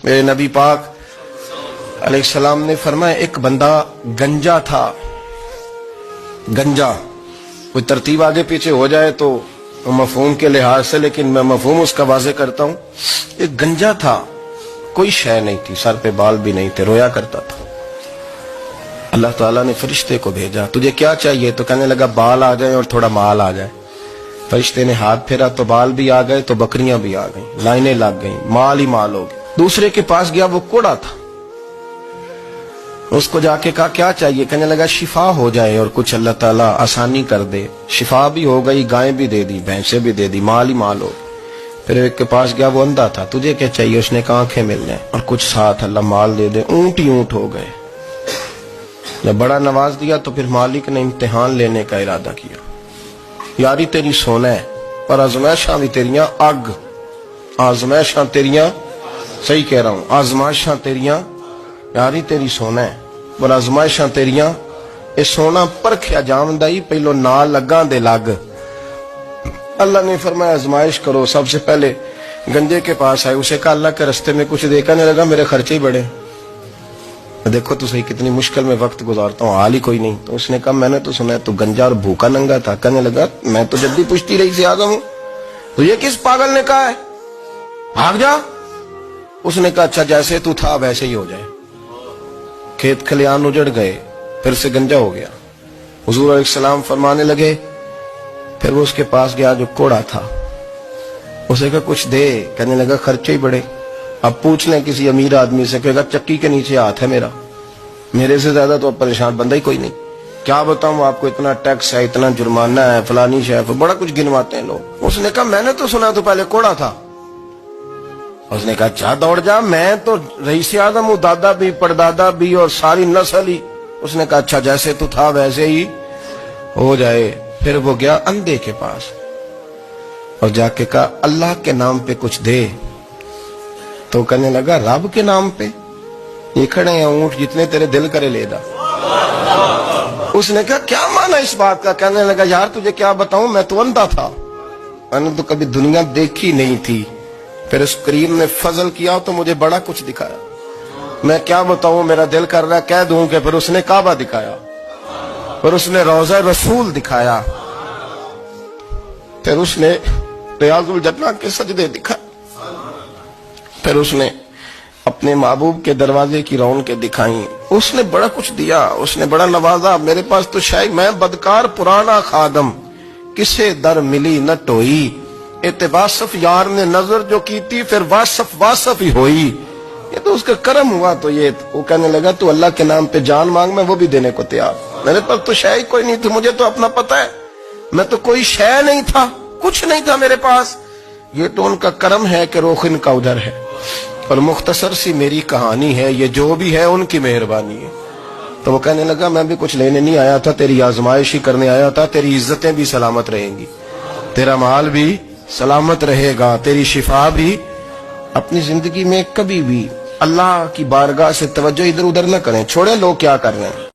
میرے نبی پاک علیہ السلام نے فرمایا ایک بندہ گنجا تھا. گنجا کوئی ترتیب آگے پیچھے ہو جائے تو مفہوم کے لحاظ سے، لیکن میں مفہوم اس کا واضح کرتا ہوں. ایک گنجا تھا، کوئی شے نہیں تھی، سر پہ بال بھی نہیں تھے، رویا کرتا تھا. اللہ تعالیٰ نے فرشتے کو بھیجا، تجھے کیا چاہیے؟ تو کہنے لگا بال آ جائیں اور تھوڑا مال آ جائے. فرشتے نے ہاتھ پھیرا تو بال بھی آ گئے، تو بکریاں بھی آ گئیں، لائنیں لگ گئیں، مال ہی مال ہو گیا. دوسرے کے پاس گیا، وہ کوڑا تھا. اس کو جا کے کہا کیا چاہیے؟ کہنے لگا شفا ہو جائے اور کچھ اللہ تعالیٰ آسانی کر دے. شفا بھی ہو گئی، گائیں بھی دے دی، بھینسیں بھی دے دی، مال ہی مال ہو. پھر ایک کے پاس گیا، وہ اندھا تھا، تجھے کیا چاہیے؟ اس نے کہا آنکھیں مل جائیں اور کچھ ساتھ اللہ مال دے دے. اونٹ ہی اونٹ ہو گئے. جب بڑا نواز دیا تو پھر مالک نے امتحان لینے کا ارادہ کیا. یاری تیری سونا ہے اور آزمائشاں بھی تیریاں اگ. آزمائشاں تیریاں، صحیح کہہ رہا ہوں، آزمائشاں تیریاں، یاری تیری سونا ہے اور آزمائشاں تیریاں. اے سونا پرکھیا جامدائی پہلو نال لگاں دے لگ. اللہ نے فرمایا آزمائش کرو. سب سے پہلے گنجے کے پاس آئے، اسے کہا اللہ کے رستے میں کچھ دے. کہنے لگا میرے خرچے ہی بڑے. دیکھو تو صحیح کتنی مشکل میں وقت گزارتا ہوں، حال ہی کوئی نہیں. تو اس نے کہا میں نے تو سنا ہے تو گنجا اور بھوکا ننگا تھا. کہنے لگا میں تو جدی پشتی رہی سے آدم ہوں. تو یہ کس پاگل نے کہا ہے بھاگ جا؟ اس نے کہا اچھا جیسے تو تھا ویسے ہی ہو جائے. کھیت کھلیان اجڑ گئے، پھر سے گنجا ہو گیا. حضور علیہ السلام فرمانے لگے. پھر وہ اس کے پاس گیا جو کوڑا تھا، اسے کہا کچھ دے. کہنے لگا خرچے ہی بڑے. اب پوچھ لیں کسی امیر آدمی سے، کہے گا چکی کے نیچے ہاتھ ہے میرا، میرے سے زیادہ تو پریشان بندہ ہی کوئی نہیں. کیا بتاؤں آپ کو، اتنا ٹیکس ہے، اتنا جرمانہ ہے، فلانی شے، بڑا کچھ گنواتے ہیں لوگ. اس نے کہا میں نے تو سنا تو پہلے کوڑا تھا. اس نے کہا اچھا دوڑ جا، میں تو رئیس اعظم ہوں، دادا بھی پردادا بھی اور ساری نسل ہی. اس نے کہا اچھا جیسے تو تھا ویسے ہی ہو جائے. پھر وہ گیا اندھے کے پاس اور جا کے کہا اللہ کے نام پہ کچھ دے. تو کہنے لگا رب کے نام پہ؟ یہ کھڑے ہیں اونٹ جتنے تیرے دل کرے لے دا. اس نے کہا کیا مانا اس بات کا؟ کہنے لگا یار تجھے کیا بتاؤں، میں تو اندھا تھا، میں نے تو کبھی دنیا دیکھی نہیں تھی. پھر اس کریم نے فضل کیا تو مجھے بڑا کچھ دکھایا. میں کیا بتاؤں، میرا دل کر رہا ہے کہہ دوں کہ پھر اس نے کعبہ دکھایا، پھر اس نے روضہ رسول دکھایا، پھر اس نے ریاض الجنہ کے سجدے دکھائے، پھر اس نے اپنے محبوب کے دروازے کی رونقیں دکھائیں. اس نے بڑا کچھ دیا، اس نے بڑا نوازا. میرے پاس تو شاید میں بدکار پرانا خادم، کسے در ملی نہ ٹوئی. اتباسف یار نے نظر جو کی تھی، پھر واسف ہی ہوئی. یہ تو اس کا کرم ہوا. تو یہ وہ کہنے لگا تو اللہ کے نام پہ جان مانگ، میں وہ بھی دینے کو تیار. میرے پاس تو شے کوئی نہیں تھی، مجھے تو اپنا پتہ ہے، میں تو کوئی شے نہیں تھا، کچھ نہیں تھا میرے پاس. یہ تو ان کا کرم ہے کہ رخ ان کا ادھر ہے، اور مختصر سی میری کہانی ہے، یہ جو بھی ہے ان کی مہربانی ہے. تو وہ کہنے لگا میں بھی کچھ لینے نہیں آیا تھا، تیری آزمائش ہی کرنے آیا تھا. تیری عزتیں بھی سلامت رہیں گی، تیرا مال بھی سلامت رہے گا، تیری شفا بھی. اپنی زندگی میں کبھی بھی اللہ کی بارگاہ سے توجہ ادھر ادھر نہ کریں، چھوڑیں لوگ کیا کر رہے ہیں.